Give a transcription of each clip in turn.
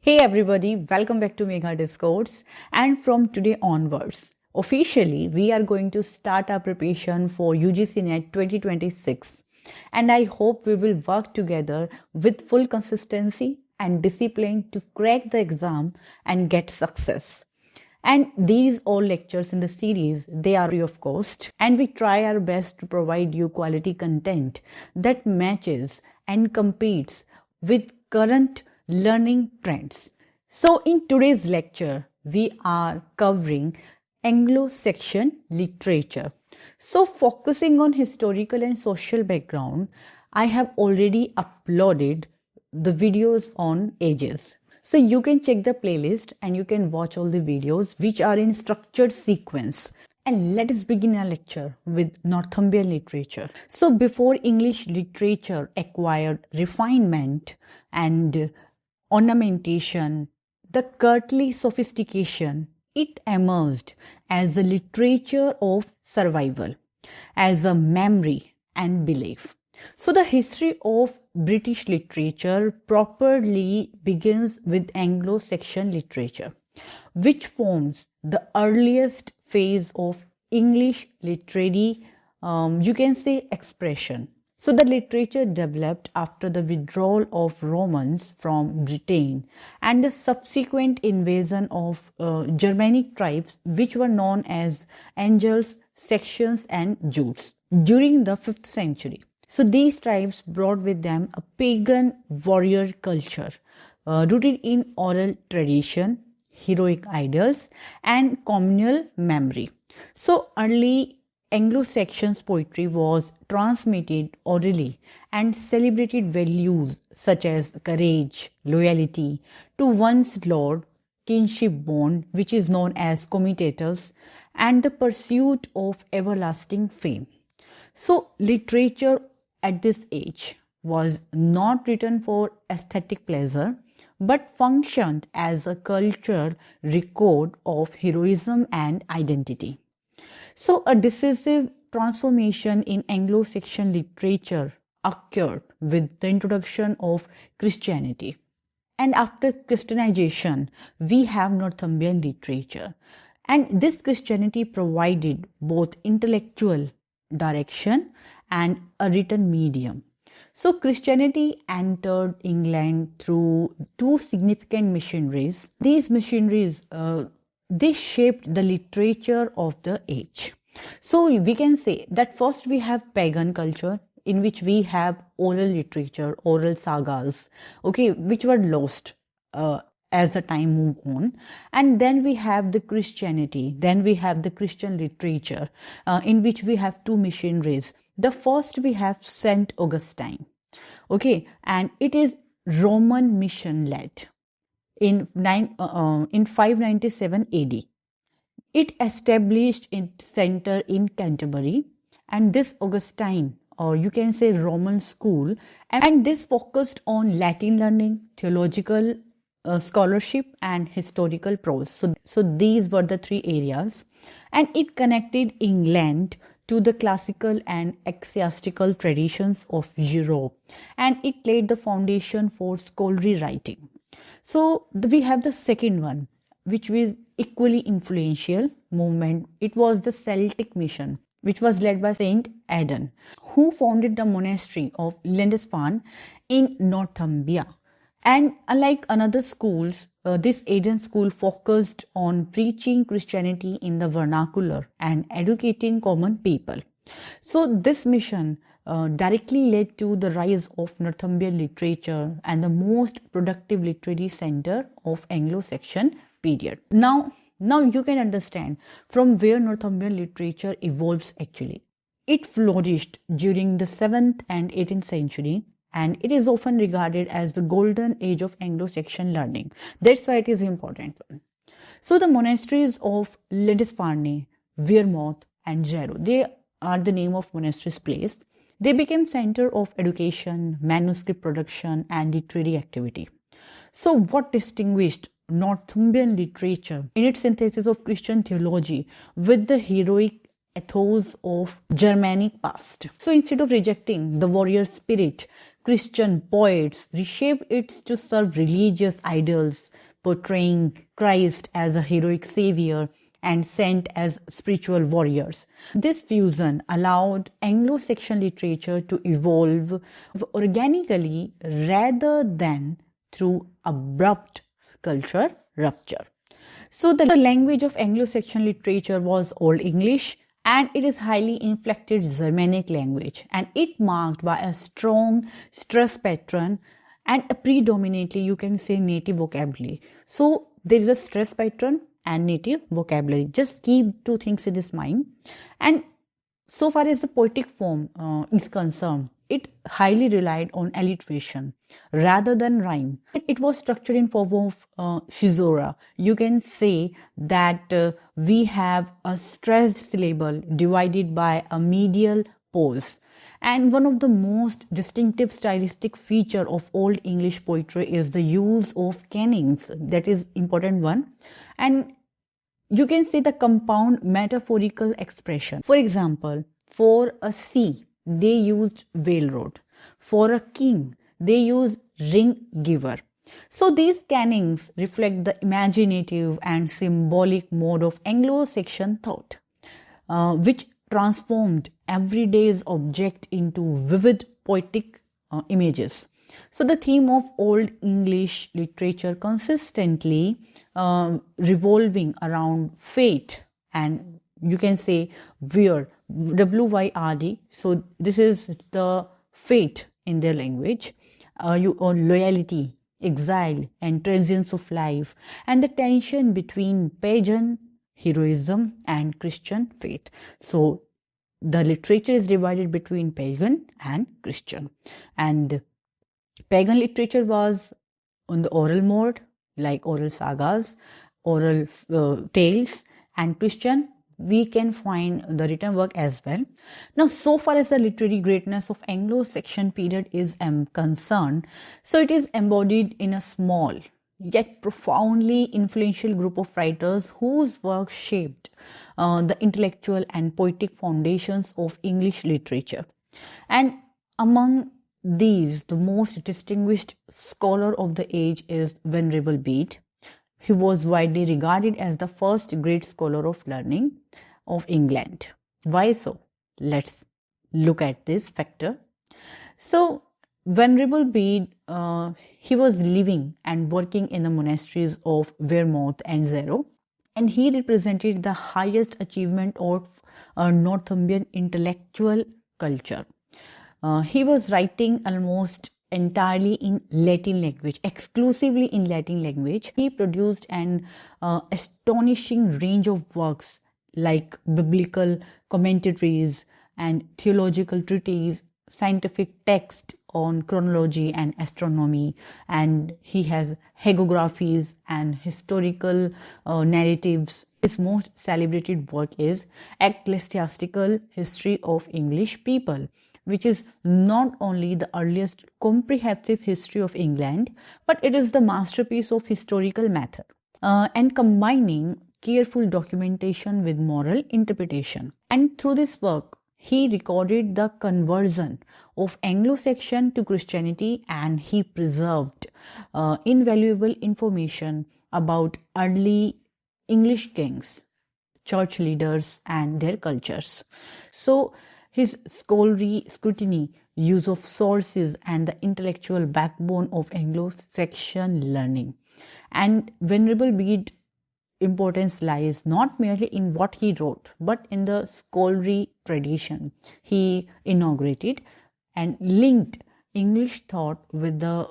Hey everybody, welcome back to Megha Discourse. And from today onwards, officially we are going to start our preparation for UGC NET 2026. And I hope we will work together with full consistency and discipline to crack the exam and get success. And these all lectures in the series, they are free of cost, and we try our best to provide you quality content that matches and competes with current learning trends. So in today's lecture, we are covering Anglo-Saxon literature. So focusing on historical and social background, I have already uploaded the videos on ages. So you can check the playlist and you can watch all the videos which are in structured sequence. And let us begin our lecture with Northumbrian literature. So before English literature acquired refinement and ornamentation, the courtly sophistication, it emerged as a literature of survival, as a memory and belief. So the history of British literature properly begins with Anglo-Saxon literature, which forms the earliest phase of English literary, expression. So the literature developed after the withdrawal of Romans from Britain and the subsequent invasion of Germanic tribes, which were known as Angles, Saxons and Jutes during the 5th century. So these tribes brought with them a pagan warrior culture rooted in oral tradition, heroic ideals and communal memory. So early Anglo-Saxon poetry was transmitted orally and celebrated values such as courage, loyalty to one's lord, kinship bond, which is known as comitatus, and the pursuit of everlasting fame. So literature at this age was not written for aesthetic pleasure, but functioned as a cultural record of heroism and identity. So a decisive transformation in Anglo-Saxon literature occurred with the introduction of Christianity. And after Christianization, we have Northumbrian literature. And this Christianity provided both intellectual direction and a written medium. So Christianity entered England through two significant missionaries. These missionaries they shaped the literature of the age. So we can say that first we have pagan culture, in which we have oral literature, oral sagas, which were lost as the time moved on. And then we have the Christianity, then we have the Christian literature, in which we have two missionaries. The first we have Saint Augustine, and it is Roman mission led. In 597 AD. It established its center in Canterbury, and this Augustine, or you can say Roman school, and this focused on Latin learning, theological scholarship and historical prose. So these were the three areas, and it connected England to the classical and ecclesiastical traditions of Europe, and it laid the foundation for scholarly writing. So we have the second one, which was equally influential movement. It was the Celtic mission, which was led by Saint Aidan, who founded the monastery of Lindisfarne in Northumbria. And unlike another schools, this Aidan school focused on preaching Christianity in the vernacular and educating common people. So this mission directly led to the rise of Northumbrian literature and the most productive literary center of Anglo-Saxon period. Now you can understand from where Northumbrian literature evolves actually. It flourished during the 7th and 18th century, and it is often regarded as the golden age of Anglo-Saxon learning. That's why it is important. So the monasteries of Lindisfarne, Wearmouth and Jarrow, they are the name of monasteries placed. They became center of education, manuscript production and literary activity. So what distinguished Northumbrian literature in its synthesis of Christian theology with the heroic ethos of Germanic past? So instead of rejecting the warrior spirit Christian poets reshaped it to serve religious ideals, portraying Christ as a heroic savior and saint as spiritual warriors. This fusion allowed Anglo-Saxon literature to evolve organically rather than through abrupt culture rupture. So the language of Anglo-Saxon literature was Old English, and it is highly inflected Germanic language, and it marked by a strong stress pattern and a predominantly, you can say, native vocabulary. So there is a stress pattern and native vocabulary. Just keep two things in this mind. And so far as the poetic form is concerned, it highly relied on alliteration rather than rhyme. It was structured in form of caesura. You can say that we have a stressed syllable divided by a medial pause. And one of the most distinctive stylistic feature of Old English poetry is the use of canons. That is important one. And you can say the compound metaphorical expression. For example, for a sea, they used railroad. For a king, they used ring giver. So these canons reflect the imaginative and symbolic mode of Anglo-Saxon thought, which transformed everyday's object into vivid poetic images. So the theme of Old English literature consistently revolving around fate, and you can say wyrd, W-Y-R-D. So this is the fate in their language, or loyalty, exile, and transience of life, and the tension between pagan heroism and Christian faith. So the literature is divided between pagan and Christian, and pagan literature was on the oral mode, like oral sagas, oral tales, and Christian, we can find the written work as well. Now, so far as the literary greatness of Anglo-Saxon period is concerned, so it is embodied in a small yet profoundly influential group of writers whose work shaped the intellectual and poetic foundations of English literature. And among these, the most distinguished scholar of the age is Venerable Bede. He was widely regarded as the first great scholar of learning of England. Why so? Let's look at this factor. So, Venerable Bede, he was living and working in the monasteries of Wearmouth and Zarrow, and he represented the highest achievement of Northumbrian intellectual culture. He was writing almost entirely in Latin language, exclusively in Latin language. He produced an astonishing range of works like biblical commentaries and theological treatises, scientific text on chronology and astronomy, and he has hagiographies and historical narratives. His most celebrated work is Ecclesiastical History of English People, which is not only the earliest comprehensive history of England, but it is the masterpiece of historical method and combining careful documentation with moral interpretation. And through this work, he recorded the conversion of Anglo-Saxon to Christianity, and he preserved invaluable information about early English kings, church leaders, and their cultures. So his scholarly scrutiny, use of sources, and the intellectual backbone of Anglo-Saxon learning. And Venerable Bede importance lies not merely in what he wrote, but in the scholarly tradition he inaugurated and linked English thought with the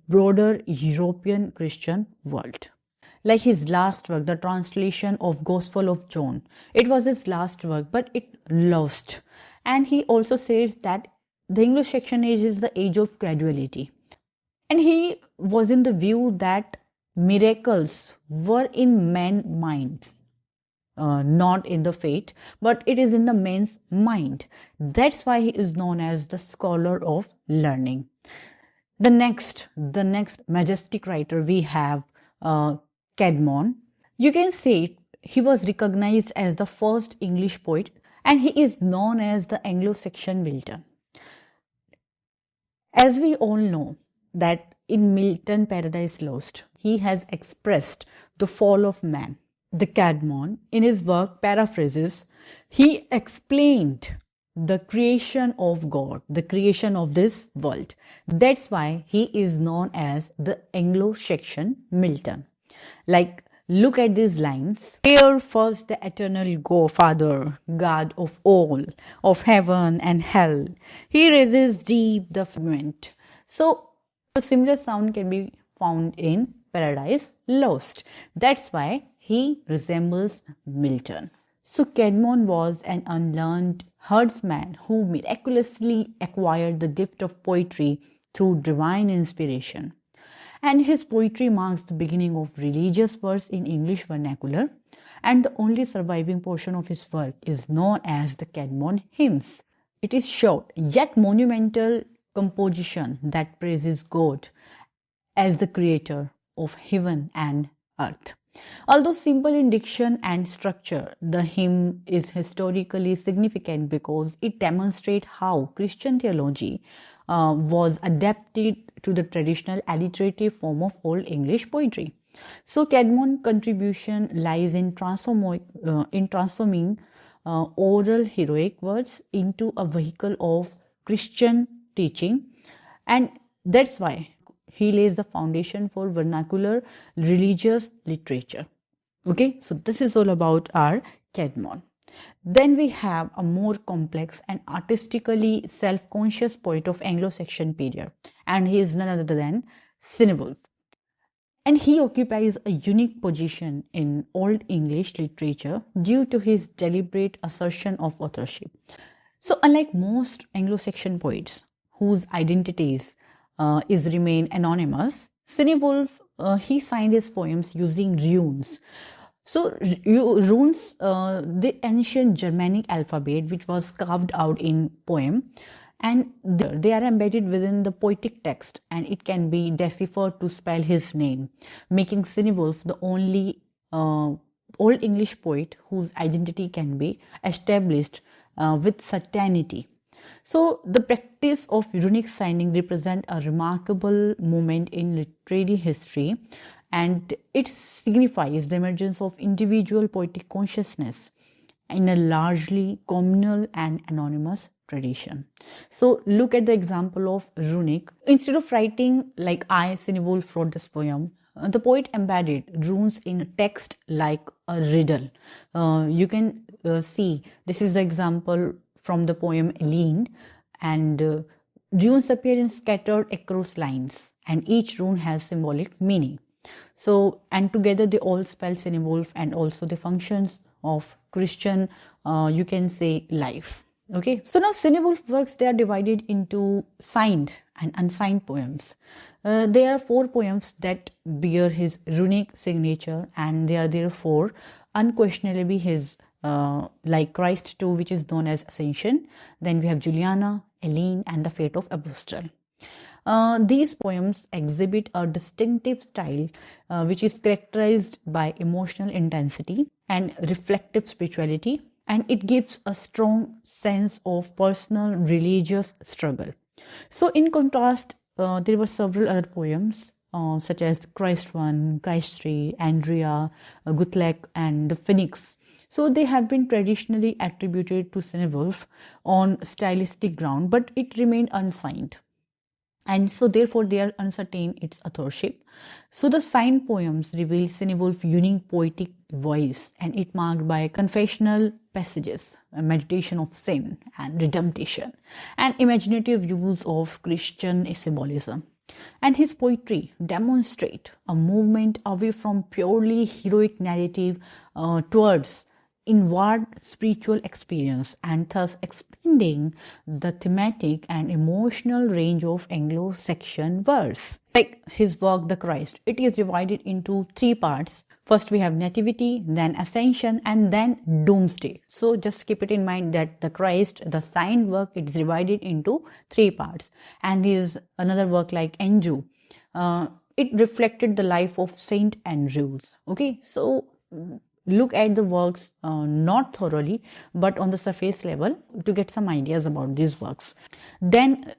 broader European Christian world. Like his last work, the translation of Gospel of John, it was his last work, but it lost. And he also says that the Anglo-Saxon age is the age of graduality. And he was in the view that miracles were in men's minds, not in the faith, but it is in the man's mind. That's why he is known as the scholar of learning. The next majestic writer we have Caedmon. You can say he was recognized as the first English poet, and he is known as the Anglo-Saxon Milton. As we all know that in Milton Paradise Lost, he has expressed the fall of man. The Caedmon, in his work Paraphrases, he explained the creation of God, the creation of this world. That's why he is known as the Anglo-Saxon Milton. Like, look at these lines. Here first the eternal Father, God of all, of heaven and hell. He raises deep the firmament. So, a similar sound can be found in Paradise Lost. That's why he resembles Milton. So Caedmon was an unlearned herdsman who miraculously acquired the gift of poetry through divine inspiration. And his poetry marks the beginning of religious verse in English vernacular, and the only surviving portion of his work is known as the Caedmon hymns. It is short yet monumental composition that praises God as the creator of heaven and earth. Although simple in diction and structure, the hymn is historically significant because it demonstrates how Christian theology was adapted to the traditional alliterative form of Old English poetry. So Caedmon's contribution lies in transforming oral heroic words into a vehicle of Christian teaching, and that's why he lays the foundation for vernacular religious literature. Okay, so this is all about our Caedmon. Then we have a more complex and artistically self-conscious poet of Anglo-Saxon period, and he is none other than Cynewulf. And he occupies a unique position in Old English literature due to his deliberate assertion of authorship. So unlike most Anglo-Saxon poets whose identities remain anonymous, Cynewulf he signed his poems using runes. So runes, the ancient Germanic alphabet which was carved out in poem, and they are embedded within the poetic text, and it can be deciphered to spell his name, making Cynewulf the only Old English poet whose identity can be established with certainty. So the practice of runic signing represents a remarkable moment in literary history, and it signifies the emergence of individual poetic consciousness in a largely communal and anonymous tradition. So look at the example of runic. Instead of writing like Cynewulf wrote this poem, the poet embedded runes in text like a riddle. You can see this is the example from the poem Aidan, and runes appear in scattered across lines, and each rune has symbolic meaning. So, and together they all spell Cynewulf and also the functions of Christian, you can say, life. Okay, so now Cynewulf works, they are divided into signed and unsigned poems. There are 4 poems that bear his runic signature, and they are therefore unquestionably his, like Christ 2, which is known as Ascension. Then we have Juliana, Aidan, and the Fate of Apostle. These poems exhibit a distinctive style which is characterized by emotional intensity and reflective spirituality, and it gives a strong sense of personal religious struggle. So in contrast, there were several other poems such as Christ 1, Christ 3, Andrea, Guthlek, and the Phoenix. So they have been traditionally attributed to Cynewulf on stylistic ground, but it remained unsigned, and so therefore they are uncertain its authorship. So the signed poems reveal Cynewulf's unique poetic voice, and it marked by confessional passages, a meditation of sin and redemption, and imaginative use of Christian symbolism. And his poetry demonstrate a movement away from purely heroic narrative towards inward spiritual experience, and thus expanding the thematic and emotional range of Anglo-Saxon verse. Like his work, The Christ, it is divided into 3 parts. First we have Nativity, then Ascension, and then Doomsday. So just keep it in mind that The Christ, the signed work, it is divided into 3 parts. And here's another work like Andrew. It reflected the life of Saint Andrews. Okay, so look at the works not thoroughly but on the surface level to get some ideas about these works. Then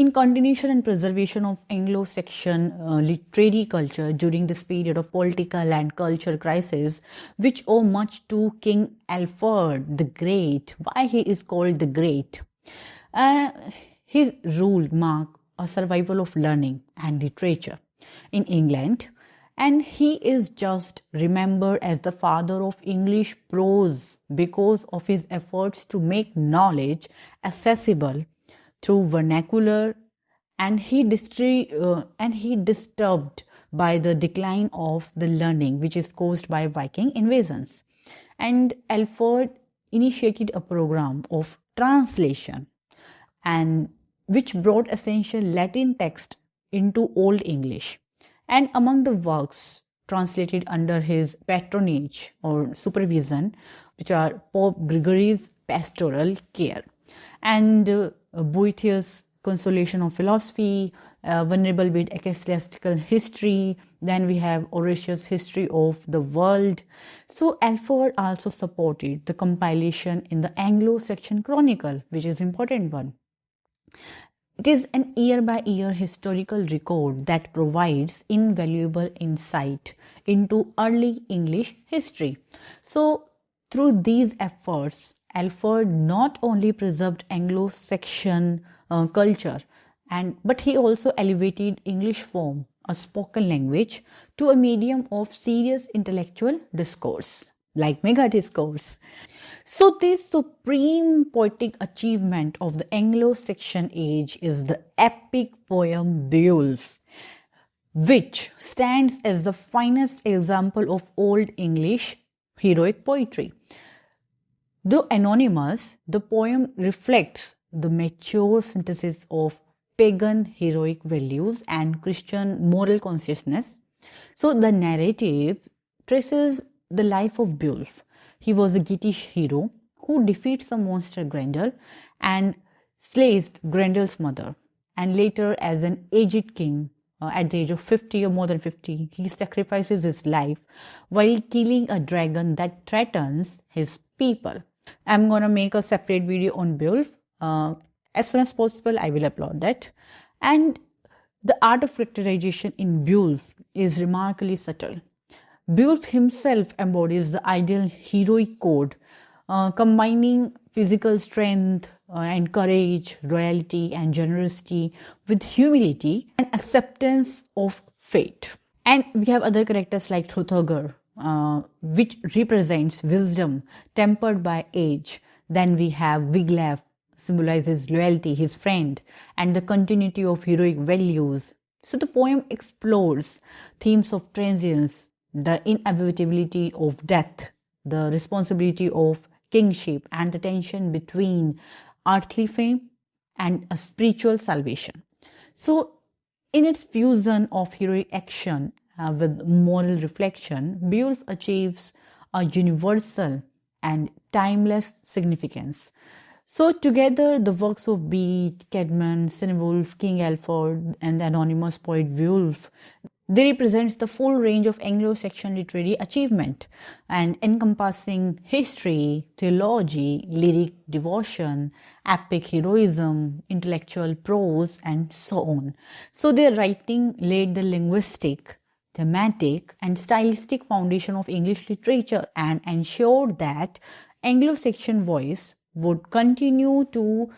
In continuation and preservation of Anglo-Saxon literary culture during this period of political and cultural crisis, which owe much to King Alfred the Great. Why he is called the Great? His rule marked a survival of learning and literature in England, and he is just remembered as the father of English prose because of his efforts to make knowledge accessible through vernacular, and he disturbed by the decline of the learning which is caused by Viking invasions. And Alfred initiated a program of translation and which brought essential Latin text into Old English. And among the works translated under his patronage or supervision, which are Pope Gregory's Pastoral Care, and Boethius' Consolation of Philosophy, Venerable Bede Ecclesiastical History, then we have Horatius' History of the World. So Alfred also supported the compilation in the Anglo-Saxon Chronicle, which is an important one. It is an year-by-year historical record that provides invaluable insight into early English history. So, through these efforts, Alfred not only preserved Anglo-Saxon culture, but he also elevated English form, a spoken language, to a medium of serious intellectual discourse, like Megha Discourse. So this supreme poetic achievement of the Anglo-Saxon age is the epic poem Beowulf, which stands as the finest example of Old English heroic poetry. Though anonymous, the poem reflects the mature synthesis of pagan heroic values and Christian moral consciousness. So the narrative traces the life of Beowulf. He was a Geatish hero who defeats the monster Grendel and slays Grendel's mother. And later, as an aged king, at the age of 50 or more than 50, he sacrifices his life while killing a dragon that threatens his people. I'm going to make a separate video on Beowulf. As soon as possible, I will upload that. And the art of characterization in Beowulf is remarkably subtle. Beowulf himself embodies the ideal heroic code, combining physical strength and courage, royalty and generosity with humility and acceptance of fate. And we have other characters like Hrothgar, which represents wisdom tempered by age. Then we have Wiglaf, symbolizes loyalty, his friend, and the continuity of heroic values. So the poem explores themes of transience, the inevitability of death, the responsibility of kingship, and the tension between earthly fame and a spiritual salvation. So in its fusion of heroic action with moral reflection, Beowulf achieves a universal and timeless significance. So together, the works of Bede, Caedmon, Cynewulf, King Alfred, and the anonymous poet Beowulf, they represent the full range of Anglo-Saxon literary achievement and encompassing history, theology, lyric devotion, epic heroism, intellectual prose, and so on. So their writing laid the linguistic, thematic, and stylistic foundation of English literature and ensured that Anglo-Saxon voice would continue to,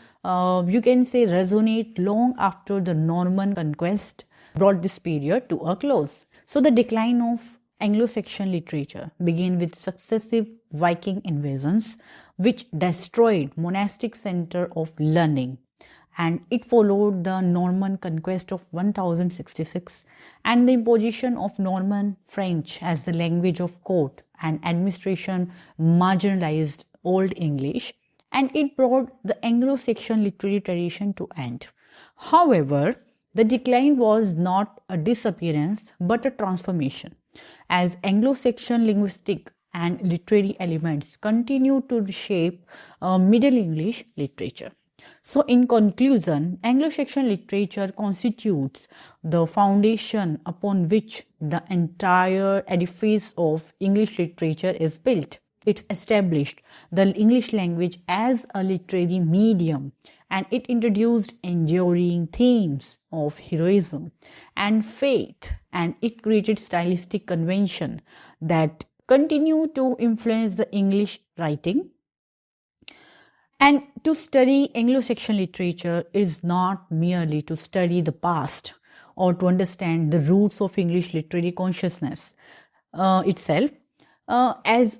you can say, resonate long after the Norman conquest brought this period to a close. So the decline of Anglo-Saxon literature began with successive Viking invasions, which destroyed monastic center of learning, and it followed the Norman conquest of 1066 and the imposition of Norman French as the language of court and administration marginalized Old English, and it brought the Anglo-Saxon literary tradition to end. However, the decline was not a disappearance but a transformation, as Anglo-Saxon linguistic and literary elements continue to reshape Middle English literature. So in conclusion, Anglo-Saxon literature constitutes the foundation upon which the entire edifice of English literature is built. It established the English language as a literary medium, and it introduced enduring themes of heroism and faith, and it created stylistic convention that continue to influence the English writing. And to study Anglo-Saxon literature is not merely to study the past or to understand the roots of English literary consciousness itself. As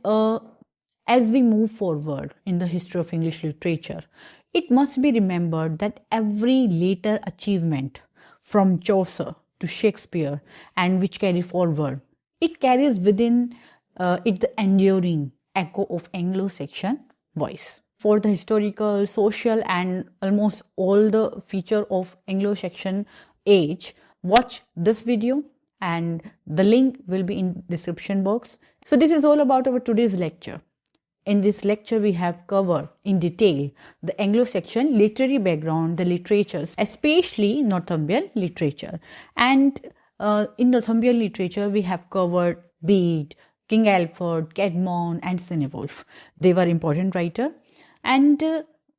we move forward in the history of English literature, it must be remembered that every later achievement from Chaucer to Shakespeare and which carry forward, it carries within it the enduring echo of Anglo-Saxon voice. For the historical, social, and almost all the feature of Anglo-Saxon age, watch this video and the link will be in description box. So this is all about our today's lecture. In this lecture, we have covered in detail the Anglo-Saxon literary background, the literatures, especially Northumbrian literature. And in Northumbrian literature, we have covered Bede, King Alfred, Caedmon, and Cynewulf. They were important writers. And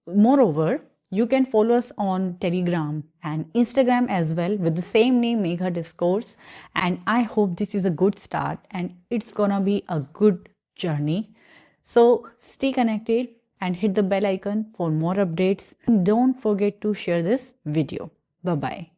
moreover, you can follow us on Telegram and Instagram as well with the same name, Megha Discourse. And I hope this is a good start and it's gonna be a good journey. So stay connected and hit the bell icon for more updates. And don't forget to share this video. Bye-bye.